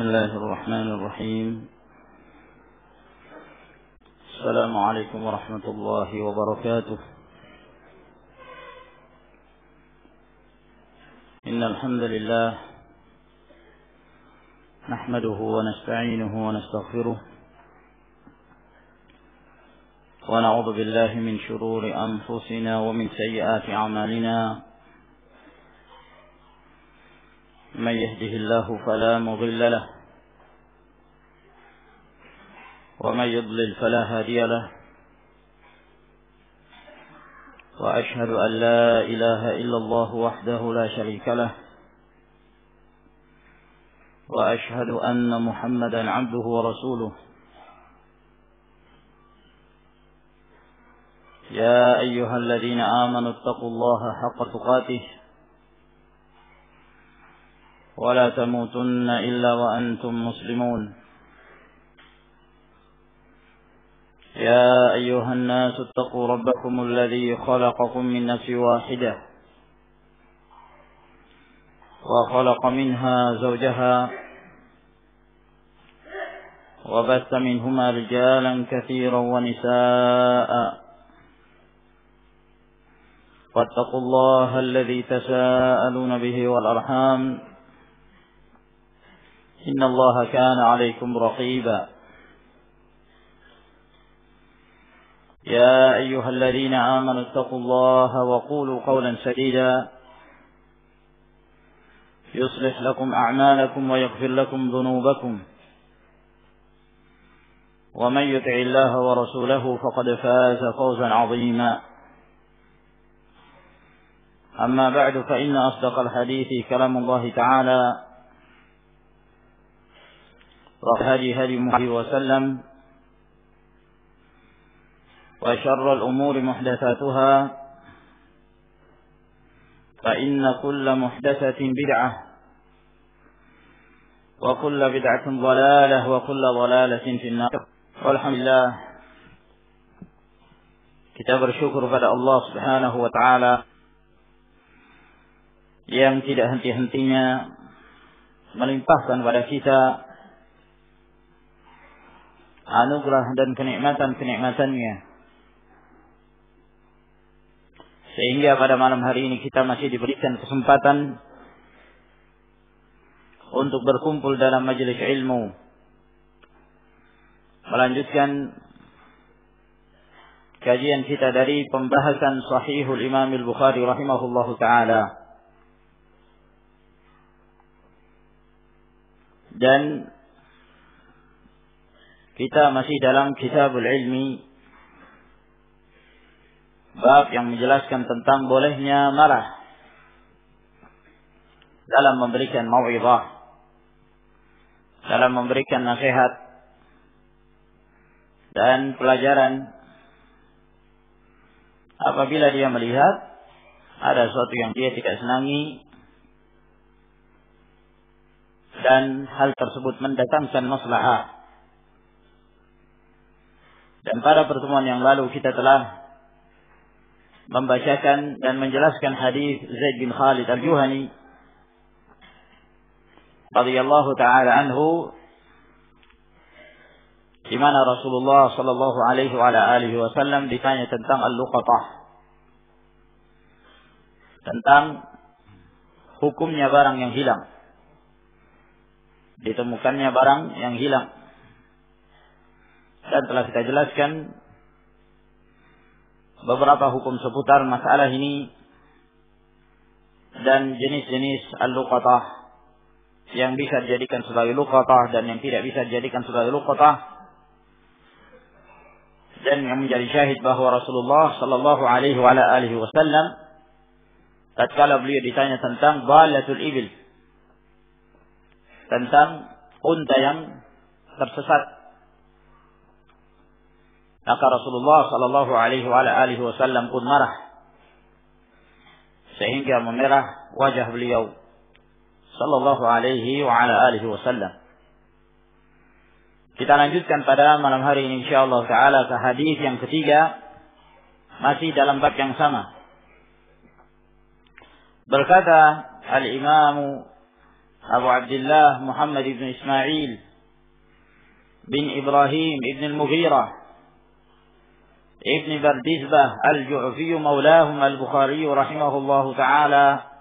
بسم الله الرحمن الرحيم. السلام عليكم ورحمة الله وبركاته. إن الحمد لله نحمده ونستعينه ونستغفره ونعوذ بالله من شرور أنفسنا ومن سيئات أعمالنا. من يهده الله فلا مضل له ومن يضلل فلا هادي له، وأشهد أن لا إله إلا الله وحده لا شريك له، وأشهد أن محمدا عبده ورسوله. يا أيها الذين آمنوا اتقوا الله حق تقاته ولا تموتن إلا وأنتم مسلمون. يا أيها الناس اتقوا ربكم الذي خلقكم من نفس واحدة وخلق منها زوجها وبث منهما رجالا كثيرا ونساء، واتقوا الله الذي تساءلون به والأرحام إن الله كان عليكم رقيبا. يا أيها الذين آمنوا اتقوا الله وقولوا قولا سديدا يصلح لكم أعمالكم ويغفر لكم ذنوبكم، ومن يطع الله ورسوله فقد فاز فوزا عظيما. أما بعد، فإن أصدق الحديث كلام الله تعالى، وهدي محمد وسلم، وشر الأمور محدثاتها، فإن كل محدثة بدعة، وكل بدعة ضلالة، وكل ضلالة في النار. Alhamdulillah, kita bersyukur pada Allah Subhanahu wa taala yang tidak henti-hentinya melimpahkan pada kita anugerah dan kenikmatan-kenikmatannya, sehingga pada malam hari ini kita masih diberikan kesempatan untuk berkumpul dalam majelis ilmu, melanjutkan kajian kita dari pembahasan Sahihul Imam Al-Bukhari rahimahullahu ta'ala. Dan kita masih dalam Kitabul Ilmi, bab yang menjelaskan tentang bolehnya marah dalam memberikan mau'izah, dalam memberikan nasihat dan pelajaran apabila dia melihat ada sesuatu yang dia tidak senangi dan hal tersebut mendatangkan maslahah. Dan pada pertemuan yang lalu kita telah membacakan dan menjelaskan hadis Zaid bin Khalid Al-Juhani radhiyallahu ta'ala anhu, di mana Rasulullah sallallahu alaihi wa alihi wasallam ditanya tentang al-luqatah, tentang hukumnya barang yang hilang, ditemukannya barang yang hilang. Dan telah kita jelaskan beberapa hukum seputar masalah ini dan jenis-jenis al-luqatah yang bisa dijadikan sebagai luqatah dan yang tidak bisa dijadikan sebagai luqatah. Dan yang menjadi syahid bahwa Rasulullah sallallahu alaihi wa alihi wasallam tatkala beliau ditanya tentang dhalatul ibil, tentang unta yang tersesat, maka Rasulullah sallallahu alaihi wa alihi wasallam pun marah sehingga memerah wajah beliau sallallahu alaihi wa alihi wasallam. Kita lanjutkan pada malam hari ini insyaallah taala ke hadis yang ketiga, masih dalam bab yang sama. Berkata Al-Imam Abu Abdullah Muhammad ibn Ismail bin Ibrahim ibn al-Mughirah ibn Bardizbah al-Ju'fi maulahum al-Bukhari rahimahullahu ta'ala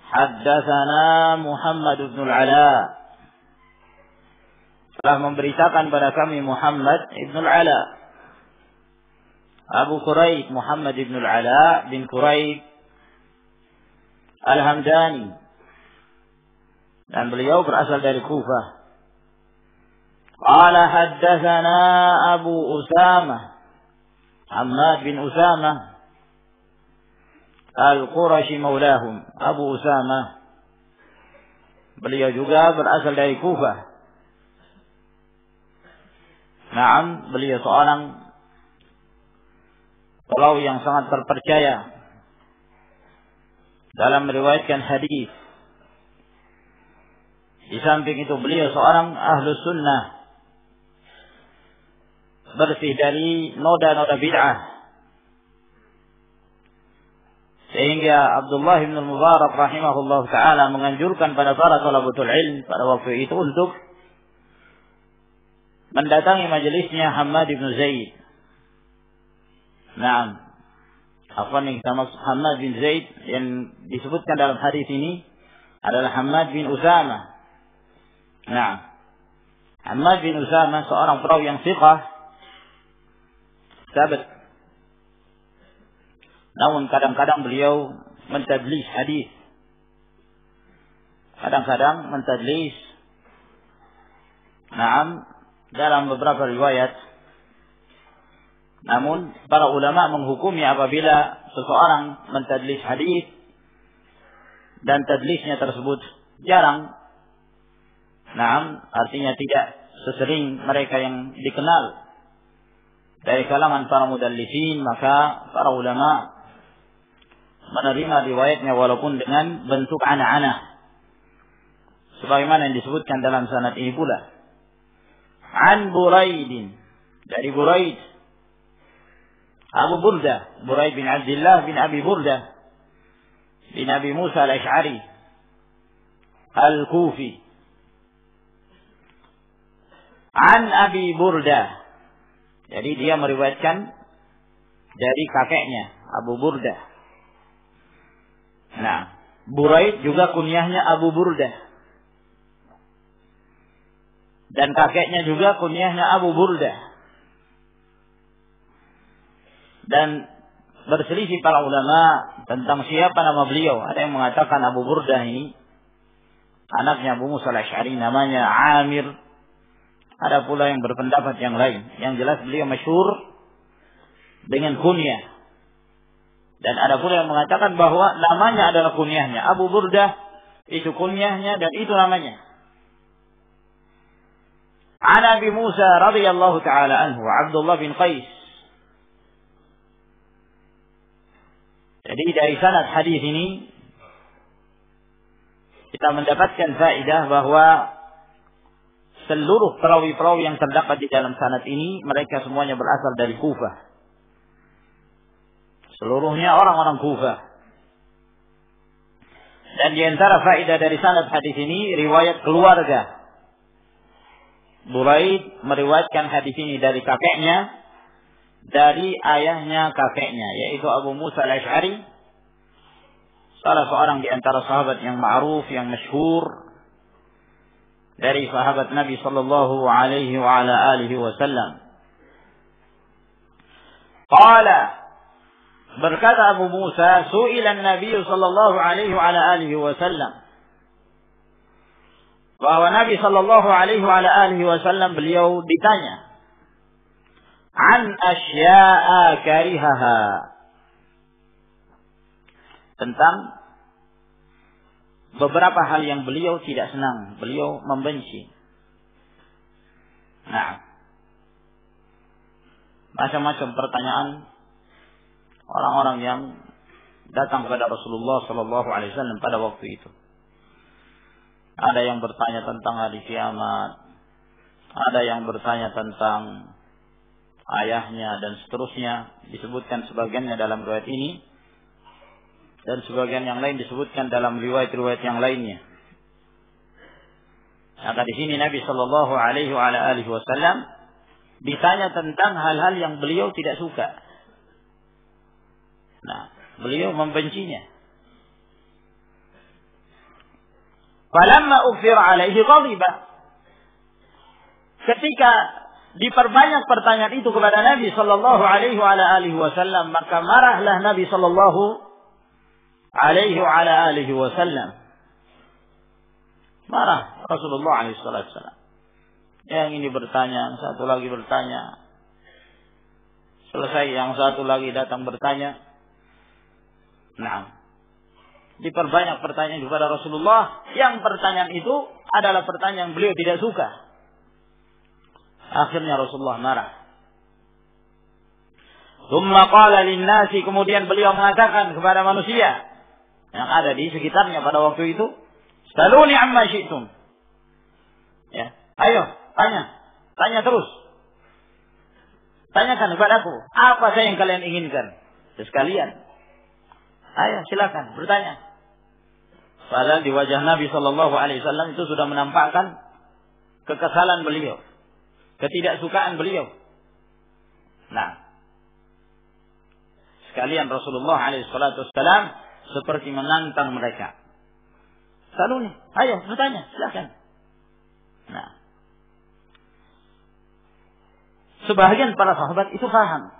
haddatsana Muhammad ibn al-Ala, telah memberitakan pada kami Muhammad ibn al-Ala, Abu Quraib Muhammad ibn al-Ala bin Quraib al-Hamdani, dan beliau berasal dari Kufah. Qala haddatsana Abu Usamah Hammad bin Usamah Al-Qurashi maulahum. Abu Usamah, beliau juga berasal dari Kufah. Naam, beliau seorang perawi yang sangat terpercaya dalam meriwayatkan hadis. Di samping itu beliau seorang ahlus sunnah, bersih dari noda-noda bid'ah. Sehingga Abdullah bin Mubarak rahimahullah ta'ala menganjurkan pada para thalabatul ilm pada waktu itu untuk mendatangi majelisnya Hammad bin Zaid. Naam, afwan, yang sama Hammad bin Zaid yang disebutkan dalam hadis ini adalah Hammad bin Usamah. Naam, Hammad bin Usamah seorang perawi yang thiqah, sabat. Namun kadang-kadang beliau mentadlis hadis. Kadang-kadang mentadlis. Naam, dalam beberapa riwayat. Namun para ulama menghukumi apabila seseorang mentadlis hadis dan tadlisnya tersebut jarang. Naam, artinya tidak sesering mereka yang dikenal dari kalangan para mudallisin, maka para ulama menerima riwayatnya walaupun dengan bentuk ana-ana, sebagaimana yang disebutkan dalam sanad ini pula. An Buraidin, dari Buraid Abu Burda, Buraid bin Abdullah bin Abi Burda bin Abi Musa al-Ash'ari al-Kufi. An Abi Burda, jadi dia meriwayatkan dari kakeknya Abu Burda. Nah, Buraid juga kunyahnya Abu Burda. Dan kakeknya juga kunyahnya Abu Burda. Dan berselisih para ulama tentang siapa nama beliau. Ada yang mengatakan Abu Burda ini anaknya Abu Musa al-Ash'ari, namanya Amir. Ada pula yang berpendapat yang lain. Yang jelas beliau masyhur dengan kunyah. Dan ada pula yang mengatakan bahwa namanya adalah kunyahnya. Abu Burdah itu kunyahnya dan itu namanya. An Abi Musa radhiyallahu ta'ala anhu Abdullah bin Qais. Jadi dari sanad hadis ini kita mendapatkan faedah bahwa seluruh perawi-perawi yang terdapat di dalam sanad ini mereka semuanya berasal dari Kufah. Seluruhnya orang-orang Kufah. Dan di antara faedah dari sanad hadis ini riwayat keluarga. Buraid meriwayatkan hadis ini dari kakeknya, dari ayahnya kakeknya, yaitu Abu Musa al-Ash'ari, salah seorang di antara sahabat yang ma'ruf, yang masyhur dari sahabat Nabi sallallahu alaihi wa ala alihi wasallam. Qala, berkata Abu Musa, su'ila Nabi sallallahu alaihi wa ala alihi wasallam, bahwa Nabi sallallahu alaihi wa ala alihi wasallam beliau ditanya an asya'a karihaha, tentang beberapa hal yang beliau tidak senang, beliau membenci. Nah, macam-macam pertanyaan orang-orang yang datang kepada Rasulullah sallallahu alaihi wasallam pada waktu itu. Ada yang bertanya tentang hari kiamat, ada yang bertanya tentang ayahnya dan seterusnya, disebutkan sebagiannya dalam riwayat ini dan sebagian yang lain disebutkan dalam riwayat-riwayat yang lainnya. Maka di sini Nabi Shallallahu Alaihi Wasallam ditanya tentang hal-hal yang beliau tidak suka. Nah, beliau membencinya. Falamma ufir alaihi ghadiba. Ketika diperbanyak pertanyaan itu kepada Nabi Shallallahu Alaihi Wasallam, maka marahlah Nabi Shallallahu Alaihi Wasallam. Marah Rasulullah Alaihi Wasallam. Yang ini bertanya, yang satu lagi bertanya. Selesai, yang satu lagi datang bertanya. Nah, diperbanyak pertanyaan kepada Rasulullah. Yang pertanyaan itu adalah pertanyaan yang beliau tidak suka. Akhirnya Rasulullah marah. Tsumma qala lin-nasi, kemudian beliau mengatakan kepada manusia yang ada di sekitarnya pada waktu itu, "Saluni amma syi'tum." Ya, ayo, tanya terus. Tanyakan kepadaku, apa saja yang kalian inginkan? Sekalian. Ayo, silakan bertanya. Padahal di wajah Nabi Shallallahu Alaihi Wasallam itu sudah menampakkan kekesalan beliau, ketidaksukaan beliau. Nah, sekalian Rasulullah Alaihi Wasallam seperti menantang mereka. Saluni, ayo bertanya, silakan. Nah, sebahagian para sahabat itu paham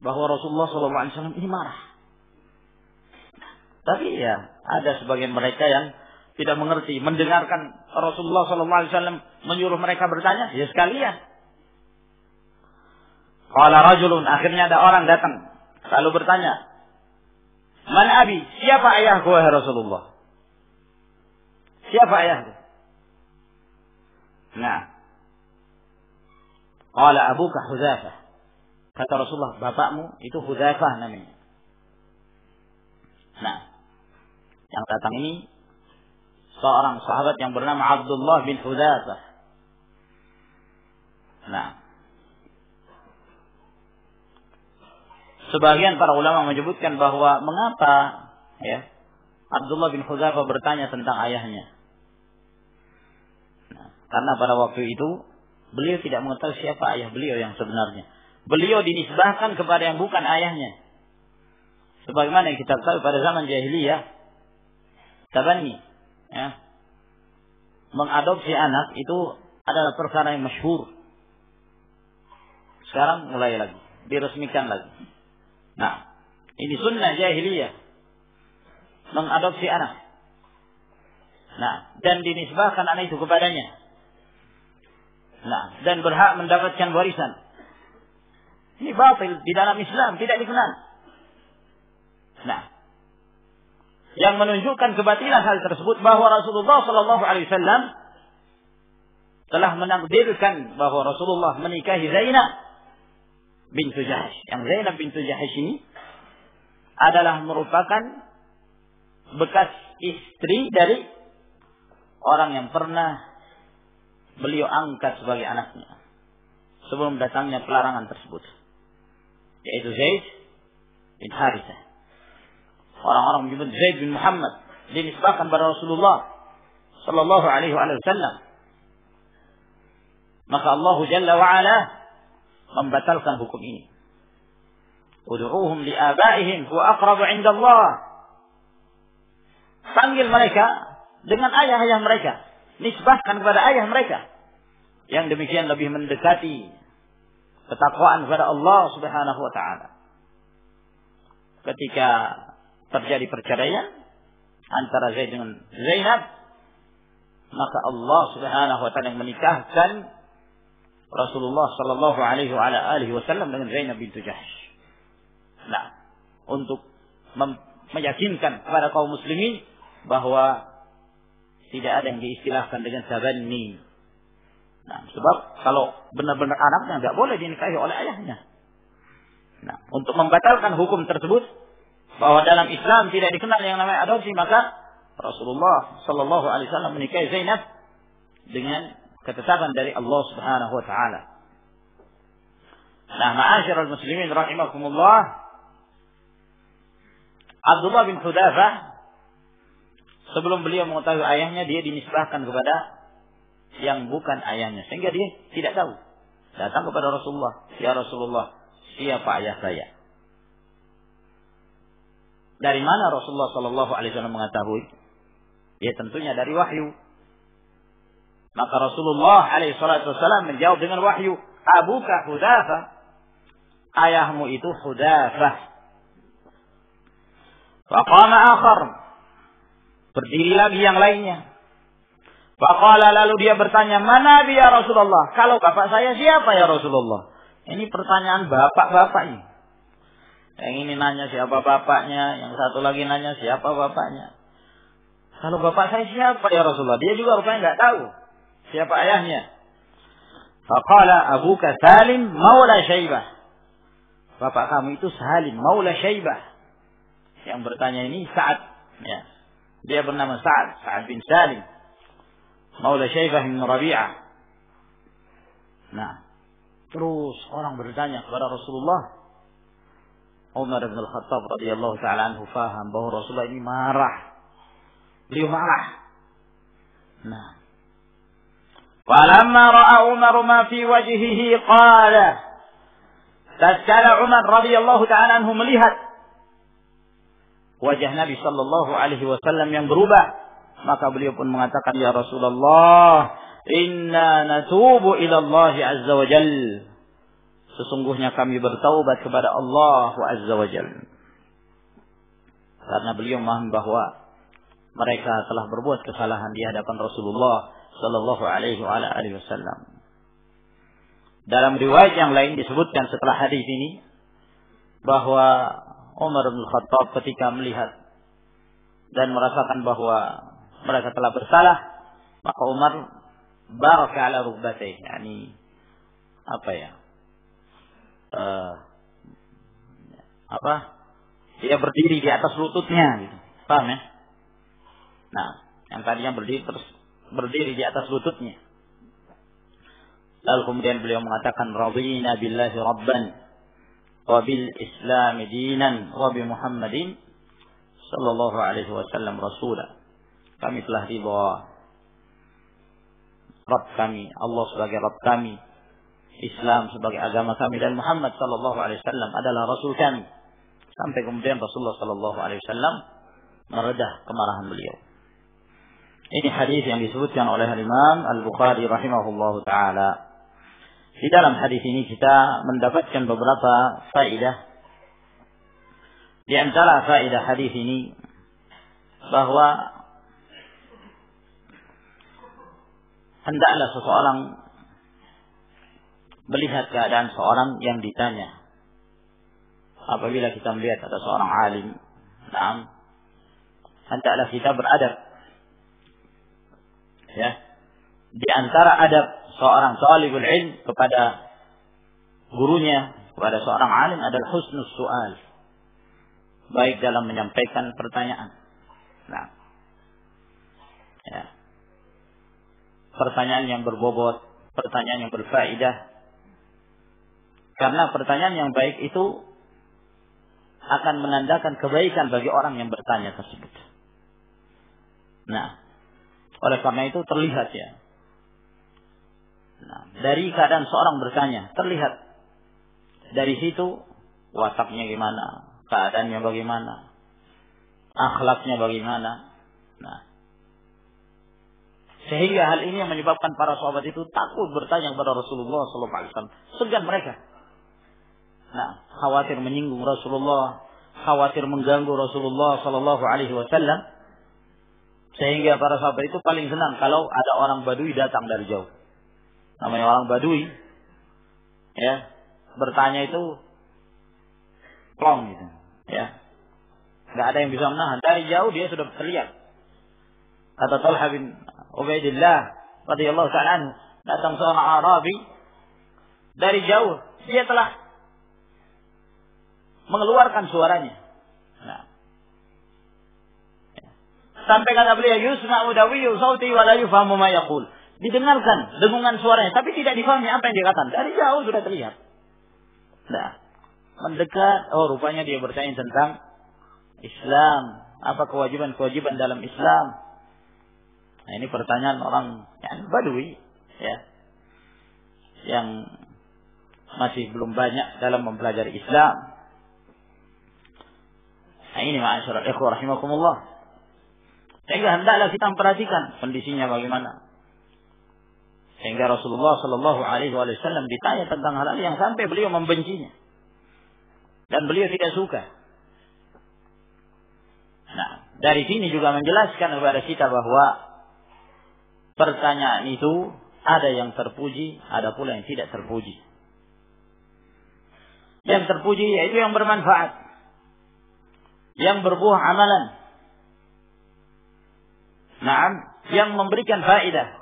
bahwa Rasulullah SAW ini marah. Tapi ya, ada sebagian mereka yang tidak mengerti, mendengarkan Rasulullah SAW menyuruh mereka bertanya, ya sekalian. Qala rajulun, akhirnya ada orang datang lalu bertanya, "Man abi?" Siapa ayahku wahai Rasulullah? Siapa ayahku? Nah, qala abuka Hudzafah. Kata Rasulullah, bapakmu itu Hudzafah namanya. Nah, yang datang ini seorang sahabat yang bernama Abdullah bin Hudzafah. Nah, sebagian para ulama menyebutkan bahwa mengapa ya Abdullah bin Hudzafah bertanya tentang ayahnya. Nah, karena pada waktu itu beliau tidak mengetahui siapa ayah beliau yang sebenarnya. Beliau dinisbahkan kepada yang bukan ayahnya. Sebagaimana yang kita tahu pada zaman jahiliyah, tabanni, ya, mengadopsi anak itu adalah perkara yang masyhur. Sekarang mulai lagi, diresmikan lagi. Nah, ini sunnah jahiliyah, mengadopsi anak. Nah, dan dinisbahkan anak itu kepadanya. Nah, dan berhak mendapatkan warisan. Ini batil di dalam Islam, tidak dikenal. Nah, yang menunjukkan kebatilan hal tersebut bahwa Rasulullah Sallallahu Alaihi Wasallam telah menakdirkan bahwa Rasulullah menikahi Zainab bintu Jahsh. Yang Zainab bintu Jahsh ini adalah merupakan bekas istri dari orang yang pernah beliau angkat sebagai anaknya sebelum datangnya pelarangan tersebut, yaitu Zaid bin Harithah. Orang-orang menyebut Zaid bin Muhammad dinisbahkan pada Rasulullah Sallallahu Alaihi Wasallam. Maka Allah Jalla wa Ala membatalkan hukum ini. Ud'uuhum li'abaihim huwa aqrabu 'inda Allah. Panggil mereka dengan ayah-ayah mereka, nisbahkan kepada ayah mereka. Yang demikian lebih mendekati ketakwaan kepada Allah Subhanahu wa taala. Ketika terjadi perceraian antara Zaid dengan Zainab, maka Allah Subhanahu wa taala yang menikahkan Rasulullah Sallallahu Alaihi Wasallam dengan Zainab bintu Jahsh. Nah, untuk meyakinkan kepada kaum muslimin bahwa tidak ada yang diistilahkan dengan tabanni. Nah, sebab kalau benar-benar anaknya tidak boleh dinikahi oleh ayahnya. Nah, untuk membatalkan hukum tersebut bahwa dalam Islam tidak dikenal yang namanya adopsi, maka Rasulullah Sallallahu Alaihi Wasallam menikahi Zainab dengan ketetapan dari Allah Subhanahu Wa Taala. Nah, ma'asyiral muslimin rahimakumullah, Abdullah bin Hudzafah sebelum beliau mengetahui ayahnya, dia dinisbahkan kepada yang bukan ayahnya. Sehingga dia tidak tahu. Datang kepada Rasulullah. Ya Rasulullah, siapa ayah saya? Dari mana Rasulullah SAW mengetahui? Ya tentunya dari wahyu. Maka Rasulullah SAW menjawab dengan wahyu. Abuka Hudzafah. Ayahmu itu Hudzafah. Faqama akhar. Berdiri lagi yang lainnya. Faqala, lalu dia bertanya, mana dia Rasulullah? Kalau bapak saya siapa ya Rasulullah? Ini pertanyaan bapak-bapak ini. Yang ini nanya siapa bapaknya, yang satu lagi nanya siapa bapaknya. Kalau bapak saya siapa ya Rasulullah? Dia juga rupanya nggak tahu siapa ayahnya. Faqala abuka Salim maula Syaibah. Bapak kamu itu Salim maula Syaibah. Yang bertanya ini Sa'ad. Ya. Dia bernama Sa'ad bin Salim. Maula Syaibah bin Rabi'ah. Nah, terus orang bertanya kepada Rasulullah. Umar bin Al-Khattab radhiyallahu ta'ala anhu faham bahwa Rasulullah ini marah. Beliau marah. Nah. Falamma ra'a Umar ma fi wajhihi qala. Tatkala Umar radhiyallahu ta'ala anhu melihat wajah Nabi sallallahu alaihi wasallam yang berubah, maka beliau pun mengatakan, ya Rasulullah, inna natubu ila Allah azza wa jalla. Sesungguhnya kami bertaubat kepada Allah azza wa jalla. Karena beliau memahami bahwa mereka telah berbuat kesalahan di hadapan Rasulullah sallallahu alaihi wasallam. Dalam riwayat yang lain disebutkan setelah hadis ini bahwa Umar bin Khattab ketika melihat dan merasakan bahwa mereka telah bersalah, maka Umar baraka ala rukbatayhi, yani dia berdiri di atas lututnya gitu. Paham ya? Nah, yang tadinya berdiri di atas lututnya. Lalu kemudian beliau mengatakan, radina billahi rabban wa bil islam dinan wa bi Muhammadin sallallahu alaihi wasallam rasulah. Kami telah ridha Rabb kami, Allah sebagai Rabb kami, Islam sebagai agama kami, dan Muhammad sallallahu alaihi wasallam adalah rasul kami. Sampai kemudian Rasulullah sallallahu alaihi wasallam meredah kemarahan beliau. Ini hadis yang disebutkan oleh Imam Al-Bukhari rahimahullahu taala. Di dalam hadis ini kita mendapatkan beberapa faedah. Di antara faedah hadis ini bahwa hendaklah seseorang melihat keadaan seorang yang ditanya. Apabila kita melihat ada seorang alim, hendaklah kita beradab. Ya. Di antara adab seorang talibul ilm kepada gurunya, kepada seorang alim adalah husnul su'al. Baik dalam menyampaikan pertanyaan. Nah. Ya. Pertanyaan yang berbobot, pertanyaan yang berfaedah. Karena pertanyaan yang baik itu akan menandakan kebaikan bagi orang yang bertanya tersebut. Nah, oleh karena itu terlihat ya. Nah, dari keadaan seorang bertanya, terlihat dari situ wataknya gimana, keadaannya bagaimana, akhlaknya bagaimana. Nah, sehingga hal ini yang menyebabkan para sahabat itu takut bertanya kepada Rasulullah SAW. Segan mereka. Nah, khawatir menyinggung Rasulullah, khawatir mengganggu Rasulullah SAW. Sehingga para sahabat itu paling senang kalau ada orang Badui datang dari jauh. Namanya orang Badui, ya, bertanya itu plong gitu, ya. Nggak ada yang bisa menahan. Dari jauh dia sudah terlihat. Kata Talha bin Ubaidillah radhiyallahu ta'ala anhu, datang seorang Arabi dari jauh, dia telah mengeluarkan suaranya. Nah. Sampai kata beliau, yusma'u dawiyyu sauti wa la yufhamu ma yaqul. Didengarkan dengungan suaranya, tapi tidak difahami apa yang dia katakan. Dari jauh sudah terlihat. Nah, mendekat, oh rupanya dia bertanya tentang Islam, apa kewajiban-kewajiban dalam Islam. Nah, ini pertanyaan orang yang Badui, ya, yang masih belum banyak dalam mempelajari Islam. Nah, ini ma'asyiral ikhwah rahimakumullah. Sehingga hendaklah kita memperhatikan kondisinya bagaimana. Sehingga Rasulullah sallallahu alaihi wasallam ditanya tentang hal yang sampai beliau membencinya. Dan beliau tidak suka. Nah, dari sini juga menjelaskan kepada kita bahwa pertanyaan itu ada yang terpuji, ada pula yang tidak terpuji. Yang terpuji yaitu yang bermanfaat, yang berbuah amalan. Naam, yang memberikan faedah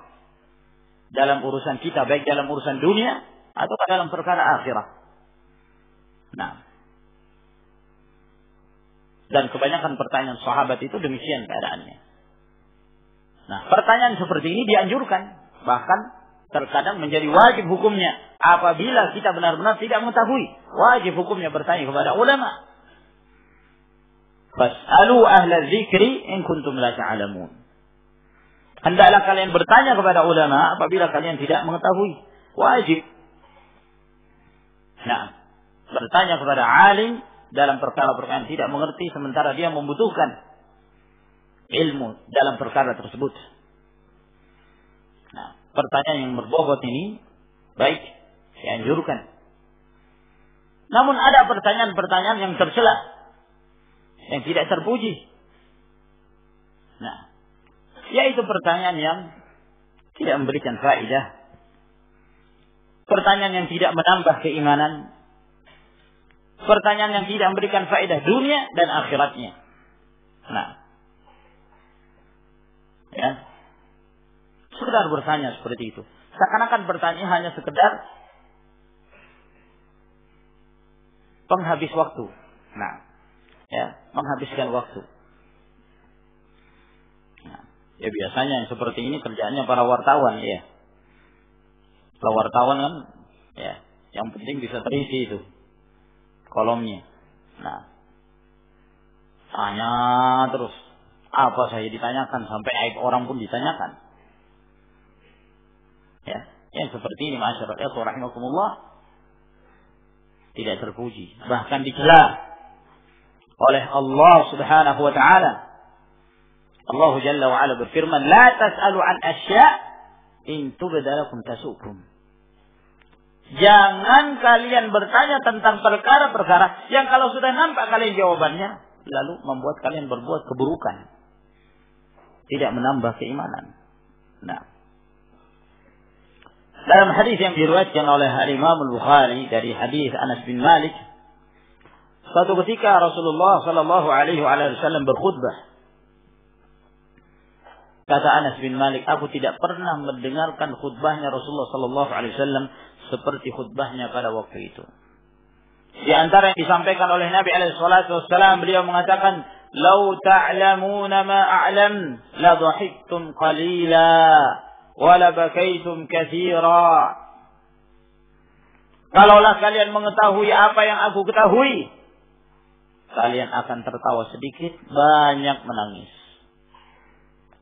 dalam urusan kita, baik dalam urusan dunia atau dalam perkara akhirat. Nah, dan kebanyakan pertanyaan sahabat itu demikian keadaannya. Nah, pertanyaan seperti ini dianjurkan, bahkan terkadang menjadi wajib hukumnya apabila kita benar-benar tidak mengetahui. Wajib hukumnya bertanya kepada ulama. Fas'alu ahla dzikri in kuntum la ta'lamun. Hendaklah kalian bertanya kepada ulama apabila kalian tidak mengetahui. Wajib. Nah, bertanya kepada alim dalam perkara-perkara yang tidak mengerti sementara dia membutuhkan ilmu dalam perkara tersebut. Nah, pertanyaan yang berbobot ini baik, dianjurkan. Namun ada pertanyaan-pertanyaan yang tercela, yang tidak terpuji. Nah, yaitu pertanyaan yang tidak memberikan faedah, pertanyaan yang tidak menambah keimanan, pertanyaan yang tidak memberikan faedah dunia dan akhiratnya. Nah, ya, sekedar bertanya seperti itu. Seakan-akan pertanyaan hanya sekedar penghabis waktu. Nah, ya, menghabiskan waktu. Nah, ya biasanya yang seperti ini kerjaannya para wartawan, ya. Kalau wartawan kan, ya, yang penting bisa terisi itu kolomnya. Nah, tanya terus. Apa saya ditanyakan, sampai aib orang pun ditanyakan. Ya, yang seperti ini ma'asyiral ikhwah rahimakumullah tidak terpuji, bahkan dicela oleh Allah Subhanahu wa taala. Allah Jalla wa Ala berfirman, "La tas'alu an asya' in tubda lakum tasukum." Jangan kalian bertanya tentang perkara-perkara yang kalau sudah nampak kalian jawabannya lalu membuat kalian berbuat keburukan, tidak menambah keimanan. Nah, dalam hadis yang diriwayatkan oleh Imam Al-Bukhari dari hadis Anas bin Malik, suatu ketika Rasulullah sallallahu alaihi wasallam berkhutbah. Kata Anas bin Malik, aku tidak pernah mendengarkan khutbahnya Rasulullah sallallahu alaihi wasallam seperti khutbahnya pada waktu itu. Di antara yang disampaikan oleh Nabi alaihi salatu wasallam, beliau mengatakan, "Lau ta'lamuna ma a'lam, la dhahiktum qalila, wa la bakaitum katsira." Kalaulah kalian mengetahui apa yang aku ketahui, kalian akan tertawa sedikit, banyak menangis.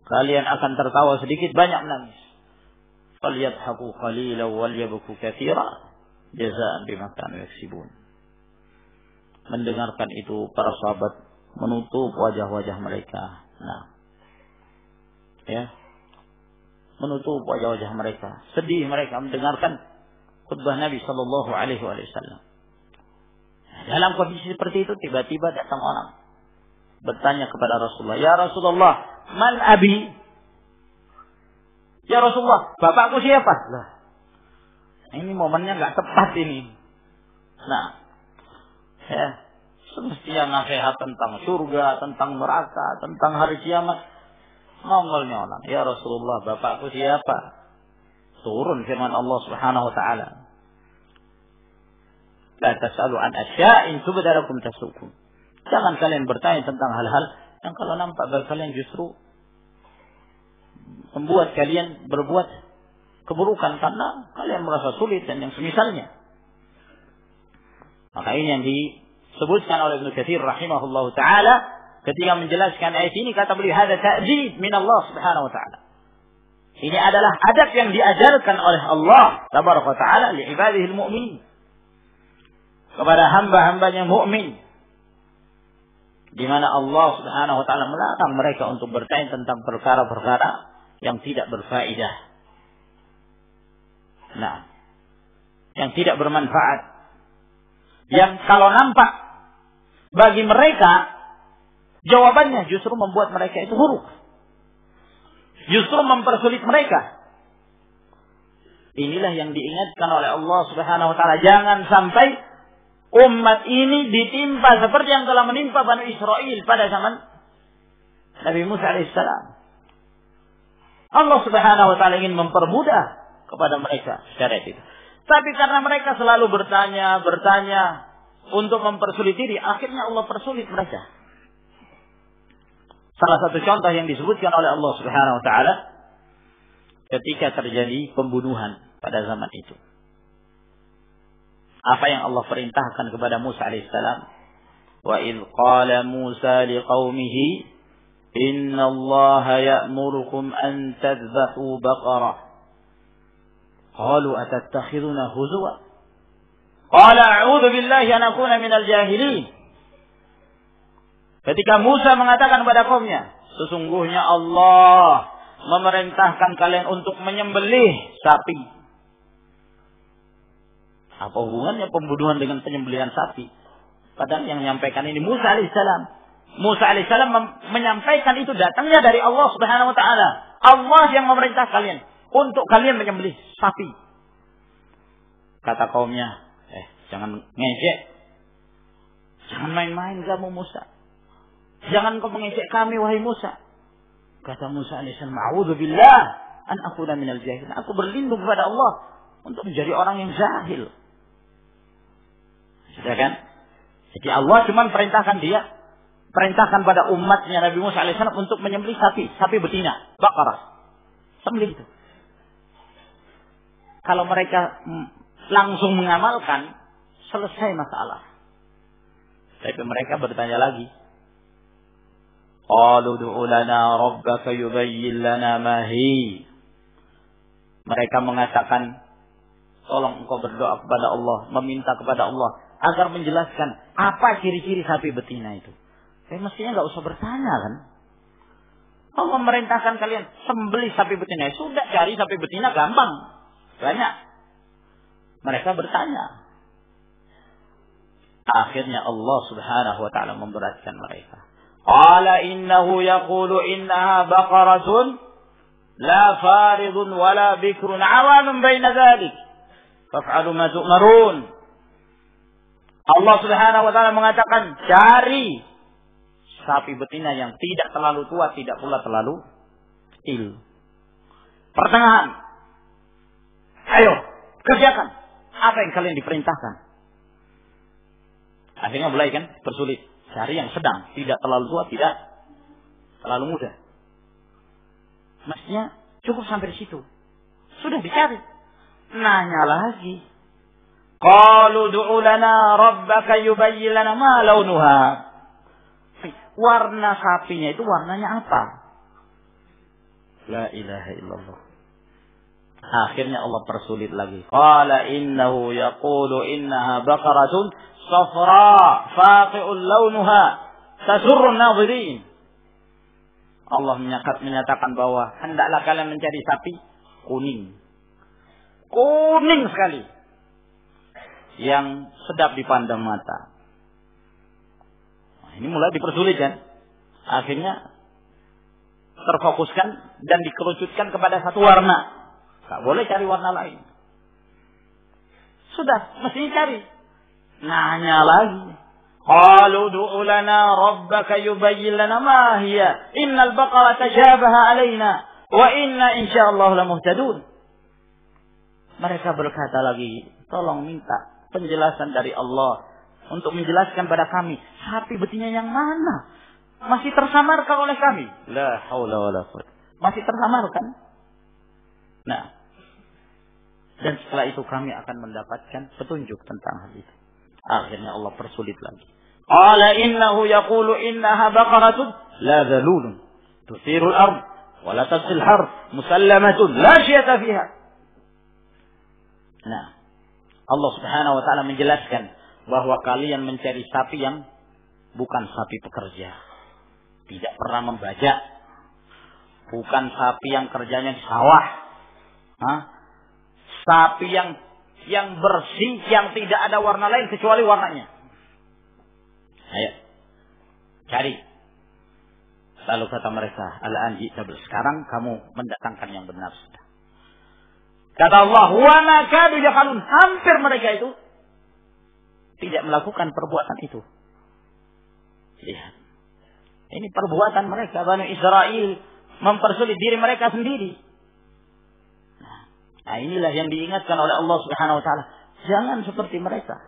Kalian akan tertawa sedikit, banyak menangis. Falyadhaku qalilan wal yabku katsira, jazaa'an bima kanu yaksibun. Mendengarkan itu para sahabat menutup wajah-wajah mereka. Nah, ya, menutup wajah-wajah mereka. Sedih mereka mendengarkan khutbah Nabi sallallahu alaihi wasallam. Dalam kondisi seperti itu tiba-tiba datang orang bertanya kepada Rasulullah, "Ya Rasulullah, man abi?" "Ya Rasulullah, bapakku siapa?" Lah, ini momennya nggak tepat ini. Nah, ya, semestinya nasihat tentang surga, tentang neraka, tentang hari kiamat. Nongolnya orang, "Ya Rasulullah, bapakku siapa?" Turun firman Allah Subhanahu wa taala, "La tas'alu an asya'in tubda lakum tasukum." Jangan kalian bertanya tentang hal-hal yang kalau nampak bagi kalian justru membuat kalian berbuat keburukan karena kalian merasa sulit dan yang semisalnya. Maka ini yang disebutkan oleh Ibnu Katsir rahimahullahu taala ketika menjelaskan ayat ini, kata beliau, "Hada ta'dib min Allah Subhanahu wa taala." Ini adalah adab yang diajarkan oleh Allah tabaraka wa taala li ibadihil mu'minin. Kepada hamba-hambanya mukmin. Di mana Allah Subhanahu wa taala melarang mereka untuk bertanya tentang perkara-perkara yang tidak berfaedah. Nah, yang tidak bermanfaat. Yang kalau nampak bagi mereka jawabannya justru membuat mereka itu huruf. Justru mempersulit mereka. Inilah yang diingatkan oleh Allah Subhanahu wa taala, jangan sampai umat ini ditimpa seperti yang telah menimpa Bani Israel pada zaman Nabi Musa alaihissalam. Allah Subhanahu wa taala ingin mempermudah kepada mereka syariat itu. Tapi karena mereka selalu bertanya untuk mempersulit diri, akhirnya Allah persulit mereka. Salah satu contoh yang disebutkan oleh Allah Subhanahu wa taala ketika terjadi pembunuhan pada zaman itu. Apa yang Allah perintahkan kepada Musa alaihissalam? Wa idh qala Musa liqaumihi inna Allah ya'murukum an tadhbahu baqarah. Qalu atattakhiduna huzwa? Qala a'udzu billahi an akuna minal jahilin. Ketika Musa mengatakan kepada kaumnya, sesungguhnya Allah memerintahkan kalian untuk menyembelih sapi. Apa hubungannya pembunuhan dengan penyembelihan sapi? Padahal yang menyampaikan ini Musa alaihissalam. Musa alaihissalam menyampaikan itu datangnya dari Allah Subhanahu wa taala. Allah yang memerintah kalian untuk kalian menyembelih sapi. Kata kaumnya, jangan ngejek. Jangan main-main kamu Musa. Jangan kau mengejek kami wahai Musa. Kata Musa alaihissalam, "A'udzubillah an akuna minal jahilin." Aku berlindung kepada Allah untuk menjadi orang yang jahil. Sudah kan? Jadi Allah cuma perintahkan pada umatnya Nabi Musa alaihissalam untuk menyembelih sapi betina, baqarah. Sembelih itu. Kalau mereka langsung mengamalkan, selesai masalah. Tapi mereka bertanya lagi. Qalu du'u lana rabbaka yubayyin lana ma hi. Mereka mengatakan, tolong engkau berdoa kepada Allah, meminta kepada Allah agar menjelaskan apa ciri-ciri sapi betina itu. Mestinya nggak usah bertanya kan? Allah memerintahkan kalian sembelih sapi betina. Sudah cari sapi betina gampang, banyak. Mereka bertanya. Akhirnya Allah Subhanahu wa taala memberatkan mereka. Qala innahu yaqulu innaha baqaratun la faridun wala bikrun awanun baina dzalik. Faf'alu ma tu'marun. Allah Subhanahu wa taala mengatakan, cari sapi betina yang tidak terlalu tua, tidak pula terlalu kecil. Pertengahan. Ayo, kerjakan apa yang kalian diperintahkan. Akhirnya mulai kan bersulit. Cari yang sedang, tidak terlalu tua, tidak terlalu muda. Maksudnya cukup sampai di situ. Sudah dicari. Nanya lagi. Qalu du'u lana rabbaka yubayyin lana ma launuha. Warna sapinya itu warnanya apa? La ilaha illallah. Akhirnya Allah persulit lagi. Qala innahu yaqulu innaha baqaratun safra faqi'ul launuha tasurrun nadhirin. Allah menyatakan bahwa hendaklah kalian mencari sapi kuning. Kuning sekali. Yang sedap dipandang mata. Nah, ini mulai dipersulit kan? Akhirnya terfokuskan dan dikerucutkan kepada satu warna. Tak boleh cari warna lain. Sudah, mestinya cari. Nanya lagi. Qalu du'u lana rabbaka yubayyin lana ma hiya. Innal baqara tajabaha alaina wa inna insyaallah lamuhtadun. Mereka berkata lagi, tolong minta penjelasan dari Allah untuk menjelaskan pada kami sapi betina yang mana masih tersamarkan oleh kami. La haula wala quwwata. Masih tersamarkan. Nah, dan setelah itu kami akan mendapatkan petunjuk tentang hal itu. Akhirnya Allah persulit lagi. Qala innahu yaqulu innaha baqaratun la dhalulun tuthirul ard Wala tasil har musallamatun la syata fiha. Nah, Allah Subhanahu wa taala menjelaskan bahwa kalian mencari sapi yang bukan sapi pekerja. Tidak pernah membajak. Bukan sapi yang kerjanya di sawah. Sapi yang bersih, yang tidak ada warna lain kecuali warnanya. Ayo, cari. Lalu kata mereka, al-an ji'ta, sekarang kamu mendatangkan yang benar sudah. Kata Allah, wa ma kadu yafalun, hampir mereka itu tidak melakukan perbuatan itu. Lihat. Ini perbuatan mereka, Bani Israel mempersulit diri mereka sendiri. Nah, inilah yang diingatkan oleh Allah Subhanahu wa taala. Jangan seperti mereka.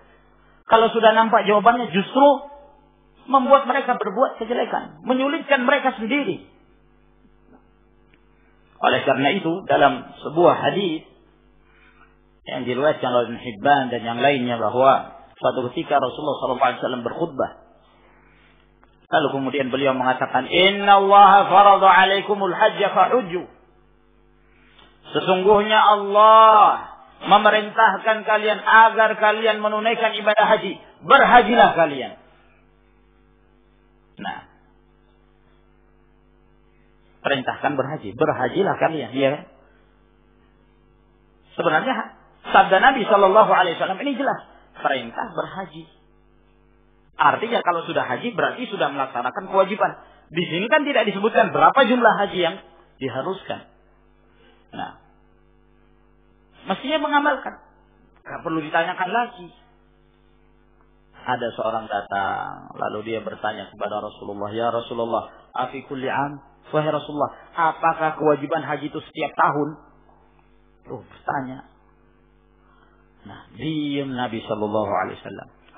Kalau sudah nampak jawabannya justru membuat mereka berbuat kejelekan, menyulitkan mereka sendiri. Oleh karena itu, dalam sebuah hadis yang diriwayatkan oleh Ibnu Hibban dan yang lainnya, bahwa suatu ketika Rasulullah SAW berkhutbah, lalu kemudian beliau mengatakan, Inna Allah farada alaikumul hajja fahujju. Sesungguhnya Allah memerintahkan kalian agar kalian menunaikan ibadah haji. Berhajilah kalian. Nah, perintahkan berhaji. Berhajilah kalian. Ya kan? Sebenarnya sabda Nabi SAW ini jelas. Perintah berhaji. Artinya kalau sudah haji berarti sudah melaksanakan kewajiban. Di sini kan tidak disebutkan berapa jumlah haji yang diharuskan. Nah, mestinya mengamalkan. Tidak perlu ditanyakan lagi. Ada seorang datang, lalu dia bertanya kepada Rasulullah, Ya Rasulullah, afi kulli am? Wahai Rasulullah, apakah kewajiban haji itu setiap tahun? Bertanya. Nah, diam Nabi SAW.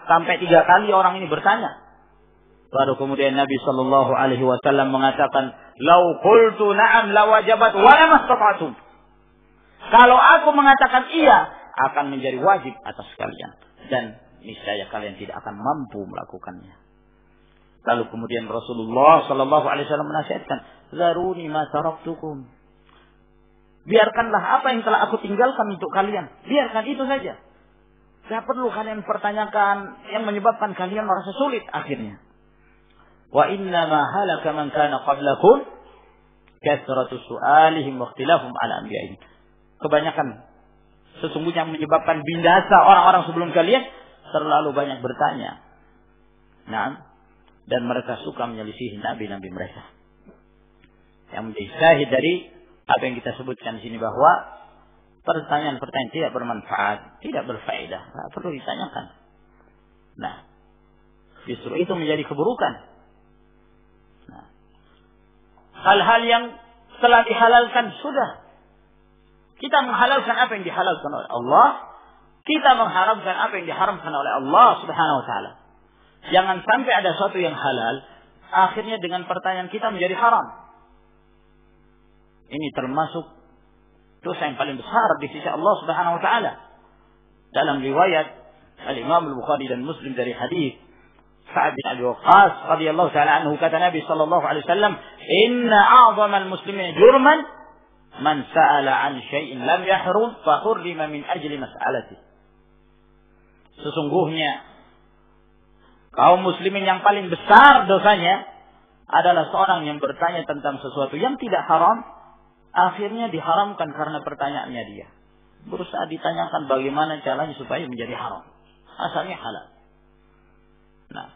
Sampai 3 kali orang ini bertanya. Baru kemudian Nabi SAW mengatakan, Lau qultu na'am la wajabat wa la mastata'tum. Kalau aku mengatakan iya, akan menjadi wajib atas kalian. Dan niscaya kalian tidak akan mampu melakukannya. Lalu kemudian Rasulullah SAW menasihatkan, Zaruni ma taraktukum. Biarkanlah apa yang telah aku tinggalkan untuk kalian. Biarkan itu saja. Tidak perlu kalian pertanyakan yang menyebabkan kalian merasa sulit akhirnya. Wa inna ma halaka man kana qablakum kathratu su'alihim wa ikhtilafum ala anbiya'ihim. Kebanyakan sesungguhnya menyebabkan binasa orang-orang sebelum kalian terlalu banyak bertanya. Nah, dan mereka suka menyelisihi nabi-nabi mereka. Yang menjadi syahid dari apa yang kita sebutkan di sini, bahwa pertanyaan-pertanyaan tidak bermanfaat, tidak berfaedah, tidak perlu ditanyakan. Nah, justru itu menjadi keburukan. Nah, hal-hal yang telah dihalalkan sudah. Kita menghalalkan apa yang dihalalkan oleh Allah. Kita mengharamkan apa yang diharamkan oleh Allah Subhanahu wa taala. Jangan sampai ada sesuatu yang halal, akhirnya dengan pertanyaan kita menjadi haram. Ini termasuk dosa yang paling besar di sisi Allah Subhanahu wa taala. Dalam riwayat Al-Imam Al-Bukhari dan Muslim dari hadis Sa'ad bin Abi Waqqas radhiyallahu ta'ala anhu, kata Nabi sallallahu alaihi wasallam, "Inna a'zama al-muslimin jurman man sa'ala 'an syai'in lam yahrum fa hurrima min ajli mas'alatihi." Sesungguhnya kaum muslimin yang paling besar dosanya adalah seorang yang bertanya tentang sesuatu yang tidak haram, akhirnya diharamkan karena pertanyaannya dia. Berusaha ditanyakan bagaimana caranya supaya menjadi haram, asalnya halal. Nah,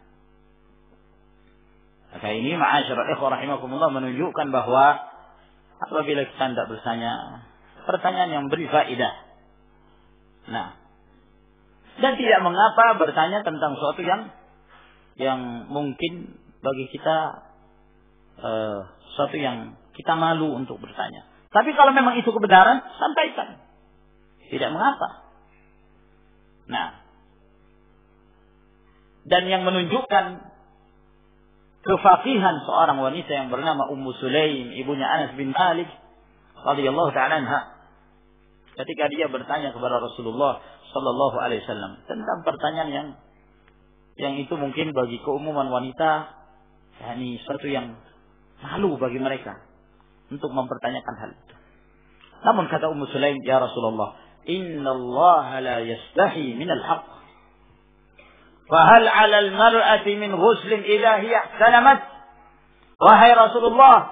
maka ini ma'asyiral ikhwah rahimakumullah menunjukkan bahwa apabila kita tidak bertanya pertanyaan yang beri faedah, nah, dan tidak mengapa bertanya tentang sesuatu yang mungkin bagi kita sesuatu yang kita malu untuk bertanya. Tapi kalau memang itu kebenaran, sampaikan. Tidak mengapa. Nah, dan yang menunjukkan kefaqihan seorang wanita yang bernama Ummu Sulaim, ibunya Anas bin Malik radhiyallahu ta'ala anha, ketika dia bertanya kepada Rasulullah sallallahu alaihi wasallam tentang pertanyaan yang itu mungkin bagi keumuman wanita yakni sesuatu yang malu bagi mereka. untuk mempertanyakan hal itu. Namun kata Ummu Sulaim, ya Rasulullah, Inna Allah la yastahi minal haqq. Fahal 'ala al-mar'ati min ghuslin idza hiya salamat? Wahai Rasulullah,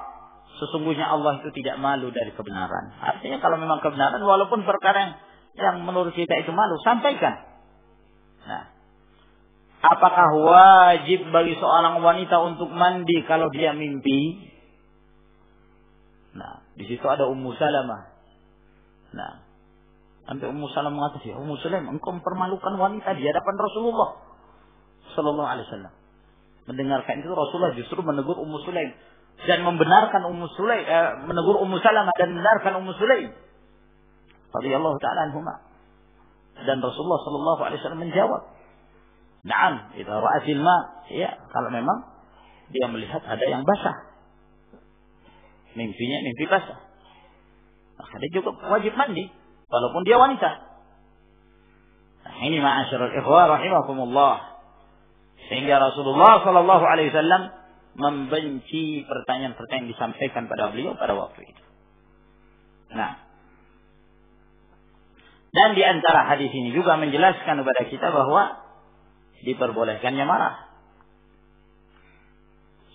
sesungguhnya Allah itu tidak malu dari kebenaran. Artinya kalau memang kebenaran, walaupun perkara yang menurut kita itu malu, sampaikan. Nah, apakah wajib bagi seorang wanita untuk mandi kalau dia mimpi? Nah, di situ ada Ummu Salamah. Nah, sampai Ummu Salamah mengatakan, ya Ummu Sulaim, engkau mempermalukan wanita di hadapan Rasulullah Sallallahu Alaihi Wasallam. Mendengarkan itu Rasulullah justru menegur Ummu Sulaim dan membenarkan Ummu Sulaim, menegur Ummu Salamah dan membenarkan Ummu Sulaim radhiyallahu ta'ala anhuma. Dan Rasulullah Sallallahu Alaihi Wasallam menjawab, "Na'am, idza ra'atil ma." Ya, kalau memang dia melihat ada yang basah. Mimpinya mimpi basah. Maka dia juga wajib mandi walaupun dia wanita. Nah, ini ma'asyiral ikhwah rahimakumullah. Sehingga Rasulullah sallallahu alaihi wasallam membenci pertanyaan-pertanyaan yang disampaikan pada beliau pada waktu itu. Nah, dan di antara hadis ini juga menjelaskan kepada kita bahwa diperbolehkannya marah.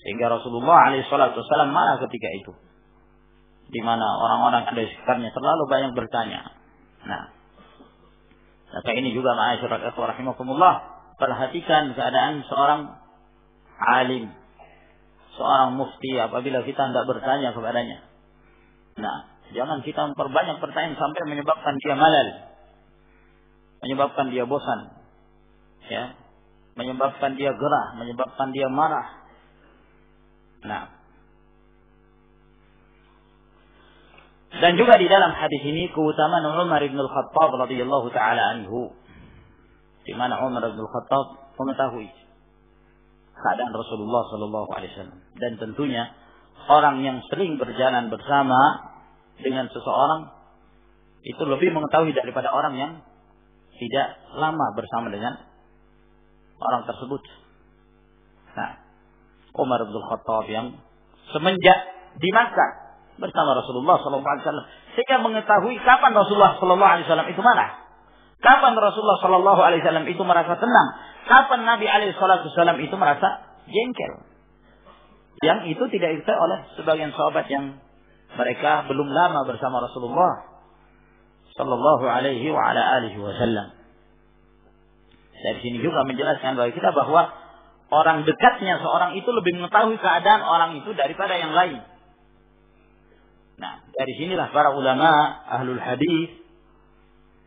Sehingga Rasulullah alaihi salatu wasallam marah ketika itu. Di mana orang-orang ada di sekitarnya terlalu banyak bertanya. Nah, maka ini juga ma'asyiral ikhwah rahimakumullah, perhatikan keadaan seorang alim, seorang mufti apabila kita tidak bertanya kepadanya. Nah, jangan kita memperbanyak pertanyaan sampai menyebabkan dia malal, menyebabkan dia bosan, ya, menyebabkan dia gerah, menyebabkan dia marah. Nah, dan juga di dalam hadis ini keutamaan Umar bin Al-Khattab radhiyallahu taala anhu, di mana Umar bin Al-Khattab mengetahui keadaan Rasulullah sallallahu alaihi wasallam, dan tentunya orang yang sering berjalan bersama dengan seseorang itu lebih mengetahui daripada orang yang tidak lama bersama dengan orang tersebut. Nah, Umar bin Al-Khattab yang semenjak di Makkah bersama Rasulullah sallallahu alaihi wasallam, sehingga mengetahui kapan Rasulullah sallallahu alaihi wasallam itu marah, kapan Rasulullah sallallahu alaihi wasallam itu merasa tenang, kapan Nabi alaihi wasallam itu merasa jengkel. Yang itu tidak diketahui oleh sebagian sahabat yang mereka belum lama bersama Rasulullah sallallahu alaihi wa ala alihi wasallam. Dari sini juga menjelaskan bagi kita bahwa orang dekatnya seorang itu lebih mengetahui keadaan orang itu daripada yang lain. Nah, dari sinilah para ulama ahlul hadis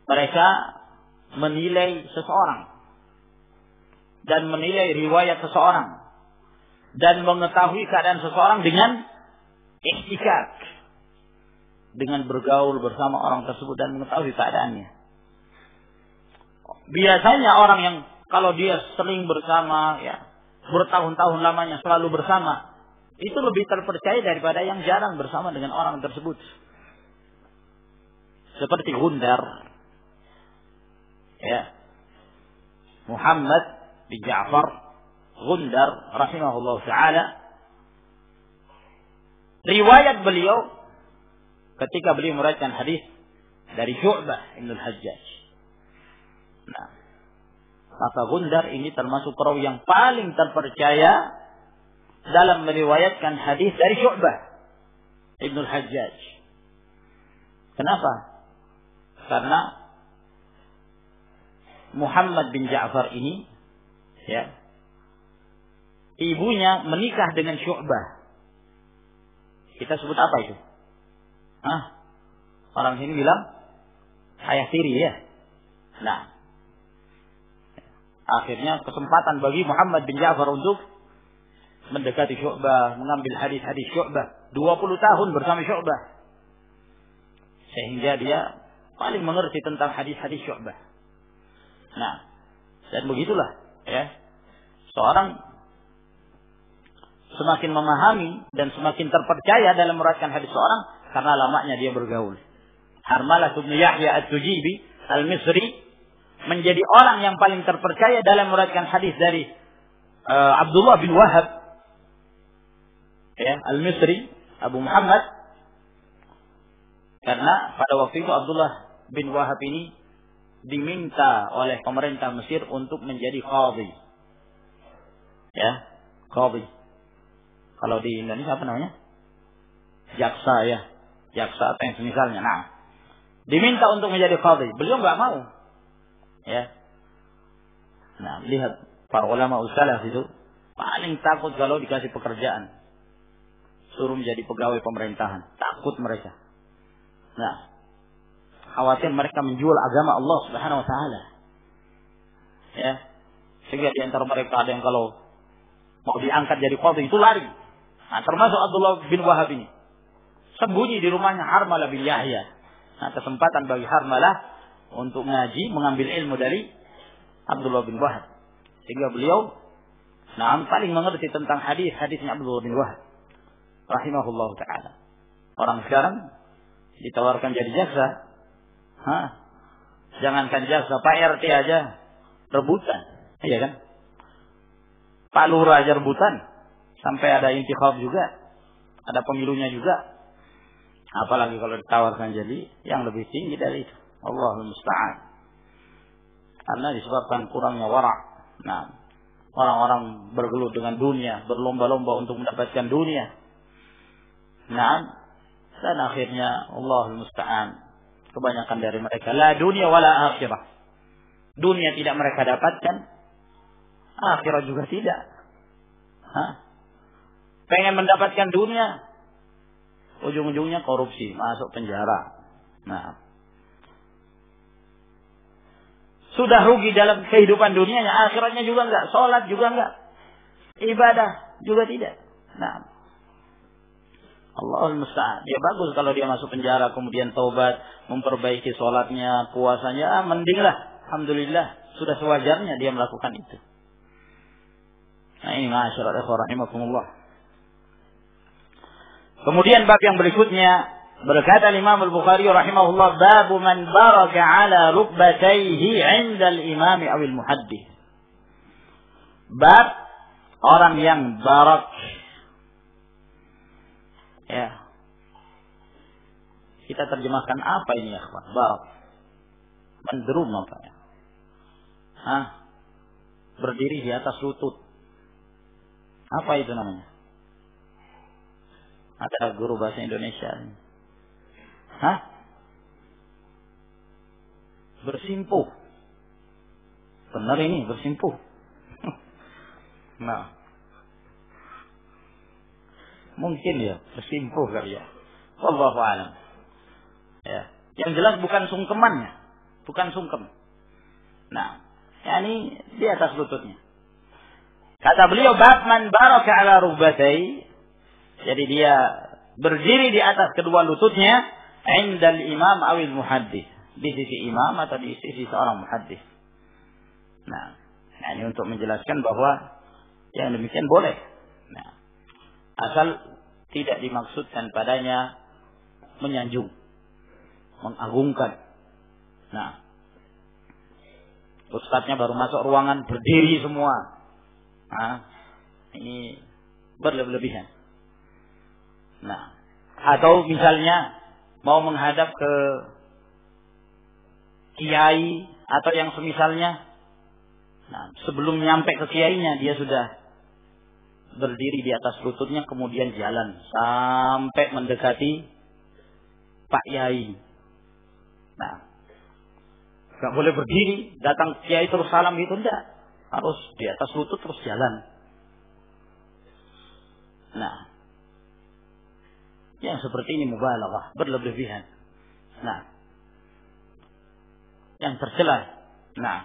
mereka menilai seseorang dan menilai riwayat seseorang dan mengetahui keadaan seseorang dengan ihtikak, dengan bergaul bersama orang tersebut dan mengetahui keadaannya. Biasanya orang yang kalau dia sering bersama, ya, bertahun-tahun lamanya selalu bersama, itu lebih terpercaya daripada yang jarang bersama dengan orang tersebut. Seperti Gundar, ya, Muhammad bin Ja'far Gundar rahimahullah ta'ala. Riwayat beliau ketika beliau meriwayatkan hadis dari Syu'bah Ibn al-Hajjaj. Nah, maka Gundar ini termasuk perawi yang paling terpercaya dalam meriwayatkan hadis dari Syu'bah Ibn al-Hajjaj. Kenapa? Karena Muhammad bin Ja'far ini, ya, ibunya menikah dengan Syu'bah. Kita sebut apa itu? Orang sini bilang ayah tiri, ya. Nah, akhirnya kesempatan bagi Muhammad bin Ja'far untuk mendekati Syu'bah, mengambil hadis-hadis Syu'bah. 20 tahun bersama Syu'bah, sehingga dia paling mengerti tentang hadis-hadis Syu'bah. Nah, dan begitulah, ya, seorang semakin memahami dan semakin terpercaya dalam meriwayatkan hadis seorang karena lamanya dia bergaul. Harmalah bin Yahya At-Tujibi Al-Misri menjadi orang yang paling terpercaya dalam meriwayatkan hadis dari Abdullah bin Wahab, ya, Al-Misri, Abu Muhammad, Karena pada waktu itu Abdullah bin Wahab ini diminta oleh pemerintah Mesir untuk menjadi qadhi. Ya, qadhi. Kalau di Indonesia apa namanya? Jaksa ya. Jaksa atau yang semisalnya. Nah, diminta untuk menjadi qadhi. Beliau enggak mau. Ya. Nah, lihat para ulama salaf itu paling takut kalau dikasih pekerjaan. Suruh menjadi pegawai pemerintahan. Takut mereka. Nah, khawatir mereka menjual agama Allah Subhanahu wa taala. Ya. Sehingga di antara mereka ada yang kalau mau diangkat jadi qadhi itu lari. Nah, termasuk Abdullah bin Wahab ini. Sembunyi di rumahnya Harmalah bin Yahya. Nah, kesempatan bagi Harmalah untuk ngaji, mengambil ilmu dari Abdullah bin Wahab. Sehingga beliau paling mengerti tentang hadisnya Abdullah bin Wahab rahimahullah ta'ala. Orang sekarang ditawarkan jadi jaksa. Jangankan jaksa, Pak RT aja rebutan. Iya kan? Pak Lurah aja rebutan. Sampai ada intikhab juga. Ada pemilunya juga. Apalagi kalau ditawarkan jadi yang lebih tinggi dari itu. Allahul musta'an. Karena disebabkan kurangnya wara'. Nah, orang-orang bergelut dengan dunia, berlomba-lomba untuk mendapatkan dunia. Nah, dan akhirnya Allahul musta'an. Kebanyakan dari mereka la dunia wala akhirah. Dunia tidak mereka dapatkan, akhirat juga tidak. Pengen mendapatkan dunia, ujung-ujungnya korupsi, masuk penjara. Nah, sudah rugi dalam kehidupan dunianya, akhiratnya juga enggak, sholat juga enggak, ibadah juga tidak. Nah, Allahul musta'an. Ya bagus kalau dia masuk penjara kemudian taubat, memperbaiki sholatnya, puasanya, mendinglah. Alhamdulillah, sudah sewajarnya dia melakukan itu. Nah, ini ma'asyiral ikhwah rahimakumullah. Kemudian bab yang berikutnya berkata Imam Al-Bukhari rahimahullah, babu man baraka ala rukbatayhi 'inda al-imam aw al-muhaddits. Bab orang yang barak. Ya. Kita terjemahkan apa ini ya, kawan? Barak. Mendrum apa ya? Berdiri di atas lutut. Apa itu namanya? Ada guru bahasa Indonesia. Bersimpuh. Benar ini, bersimpuh. Nah. Mungkin ya, bersimpuh kali ya. Wallahu a'lam. Ya. Yang jelas bukan sungkemannya. Bukan sungkem. Nah, yakni di atas lututnya. Kata beliau, bab man baraka ala rukbatai. Jadi dia berdiri di atas kedua lututnya indal imam awil muhaddits, di sisi imam atau di sisi seorang muhaddits. Nah, ini untuk menjelaskan bahwa yang demikian boleh. Nah, asal tidak dimaksudkan padanya menyanjung, mengagungkan. Nah, ustadznya baru masuk ruangan berdiri semua. Nah, ini berlebihan. Nah, atau misalnya mau menghadap ke kiai atau yang semisalnya. Nah, sebelum nyampe ke kiainya dia sudah berdiri di atas lututnya, kemudian jalan sampai mendekati Pak Yai. Nah, nggak boleh berdiri, datang kiai terus salam gitu, enggak. Harus di atas lutut terus jalan. Nah, yang seperti ini mubalaghah, berlebihan. Nah, yang tercela. Nah,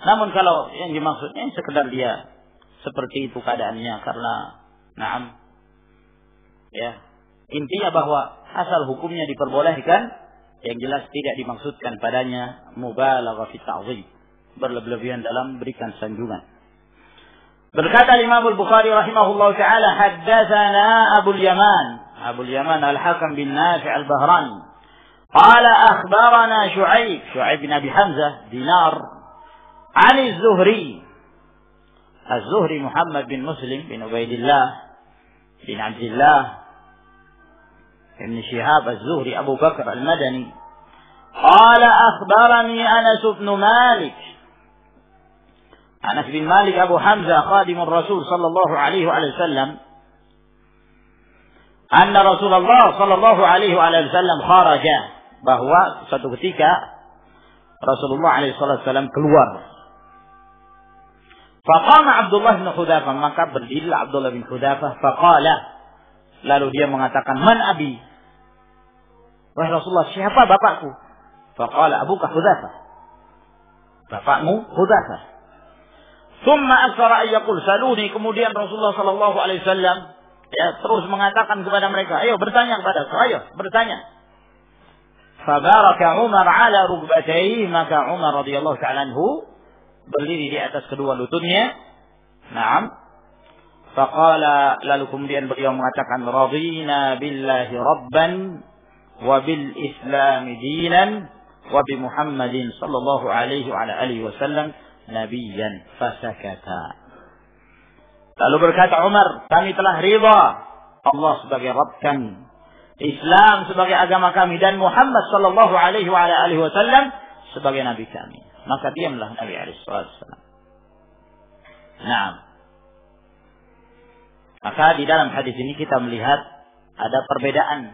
namun kalau yang dimaksudnya sekedar dia seperti itu keadaannya karena, ya, intinya bahwa asal hukumnya diperbolehkan, yang jelas tidak dimaksudkan padanya mubalaghah fi ta'zim, berlebihan dalam berikan sanjungan. Berkata Imam Al-Bukhari rahimahullah ta'ala, haddatsana Abu Yaman Al-Hakam bin Nafi' Al-Bahrani qala akhbarana Shu'aib bin Abi Hamzah Dinar an Az-Zuhri Muhammad bin Muslim bin Ubaidillah bin Abdullah Ibn Shihab Az-Zuhri Abu Bakr Al-Madani, qala akhbarani Anas bin Malik. Anas bin Malik Abu Hamzah khadimur Rasul sallallahu alaihi wasallam, anna Rasulullah sallallahu alaihi wasallam kharaja, bahwa suatu ketika Rasulullah alaihi wasallam keluar. Faqama Abdullah bin Hudzafah, maka berdirilah Abdullah bin Hudzafah, faqala, lalu dia mengatakan, man abi? Wahai Rasulullah, siapa bapakku? Faqala abuka Hudzafah, bapakmu Hudzafah. Thumma aktsara ayyaqul saluni, kemudian Rasulullah sallallahu alaihi wasallam terus mengatakan kepada mereka, ayo bertanya kepadaku, ayo bertanya. Fabaraka Umar ala rukbatayhi, maka Umar radhiyallahu ta'ala anhu berdiri di atas kedua lututnya. Naam. Faqala, lalu kemudian beliau mengatakan, radina billahi rabban wa bil islam dinan wa bi Muhammadin sallallahu alaihi wa ala alihi wasallam nabiyyan, fasakata. Lalu berkata Umar, kami telah ridha Allah sebagai Rabb kami, Islam sebagai agama kami, dan Muhammad sallallahu alaihi wa ala alihi wasallam sebagai nabi kami. Maka diamlah Nabi alaihi wasallam. Nah, maka di dalam hadis ini kita melihat ada perbedaan,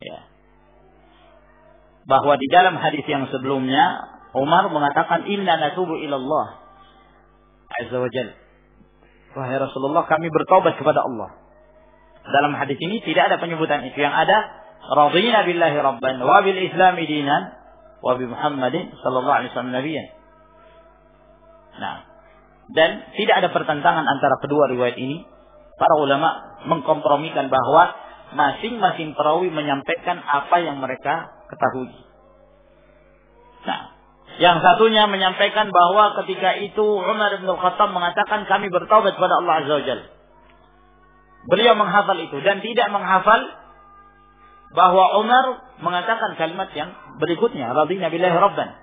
ya, bahwa di dalam hadis yang sebelumnya Umar mengatakan, inna natubu ilallah azza wa jalla, wahai Rasulullah, kami bertaubat kepada Allah. Dalam hadis ini tidak ada penyebutan itu. Yang ada, radina billahi rabban wa bil islami dinan wa bi Muhammadin sallallahu alaihi wasallam nabiyyan. Nah, dan tidak ada pertentangan antara kedua riwayat ini. Para ulama mengkompromikan bahwa masing-masing perawi menyampaikan apa yang mereka ketahui. Nah, yang satunya menyampaikan bahwa ketika itu Umar bin Khattab mengatakan, kami bertaubat kepada Allah Azza wa Jalla. Beliau menghafal itu, dan tidak menghafal bahwa Umar mengatakan kalimat yang berikutnya, radina billahi rabban.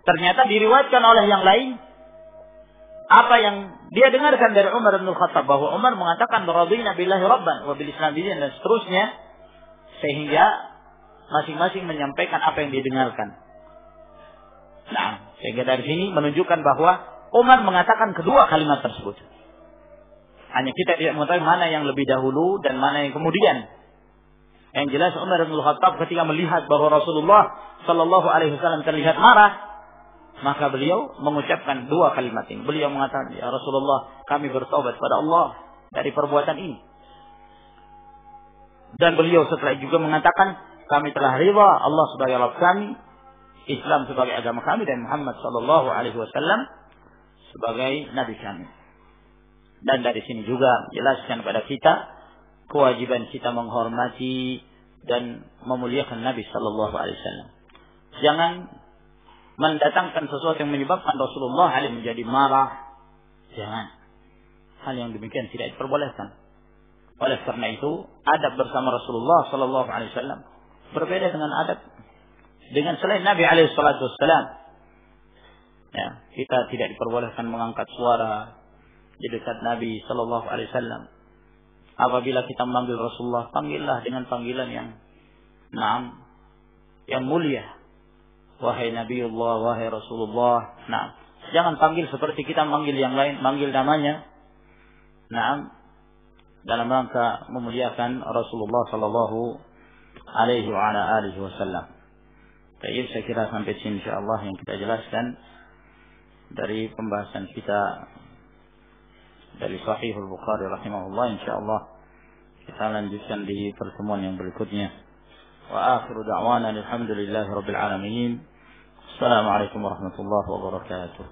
Ternyata diriwayatkan oleh yang lain apa yang dia dengarkan dari Umar bin Khattab, bahwa Umar mengatakan radina billahi rabban wa bil islam dinan, dan seterusnya, sehingga masing-masing menyampaikan apa yang dia dengarkan. Nah, sehingga dari sini menunjukkan bahwa Umar mengatakan kedua kalimat tersebut. Hanya kita tidak mengetahui mana yang lebih dahulu dan mana yang kemudian. Yang jelas Umar bin Khattab ketika melihat bahwa Rasulullah sallallahu alaihi wasallam terlihat marah, maka beliau mengucapkan dua kalimat ini. Beliau mengatakan, ya Rasulullah, kami bertaubat kepada Allah dari perbuatan ini. Dan beliau setelah juga mengatakan, kami telah ridha Allah sebagai Rabb kami, Islam sebagai agama kami, dan Muhammad sallallahu alaihi wasallam sebagai nabi kami. Dan dari sini juga jelaskan kepada kita kewajiban kita menghormati dan memuliakan Nabi sallallahu alaihi wasallam. Jangan mendatangkan sesuatu yang menyebabkan Rasulullah alaihi menjadi marah. Jangan. Hal yang demikian tidak diperbolehkan. Oleh karena itu, adab bersama Rasulullah sallallahu alaihi wasallam berbeda dengan adab dengan selain Nabi alaihi salatu wassalam. Ya, kita tidak diperbolehkan mengangkat suara di dekat Nabi sallallahu alaihi wasallam. Apabila kita memanggil Rasulullah, panggillah dengan panggilan yang yang mulia. Wahai Nabiullah, wahai Rasulullah. Nah, jangan panggil seperti kita manggil yang lain, manggil namanya. Dalam rangka memuliakan Rasulullah sallallahu alaihi wa ala alihi wasallam. Baik, saya kira sampai sini insyaallah yang kita jelaskan dari pembahasan kita dari Sahihul Bukhari rahimahullah. Insyaallah kita lanjutkan di pertemuan yang berikutnya. Wa akhiru da'wana alhamdulillahi rabbil alamin. Assalamualaikum warahmatullahi wabarakatuh.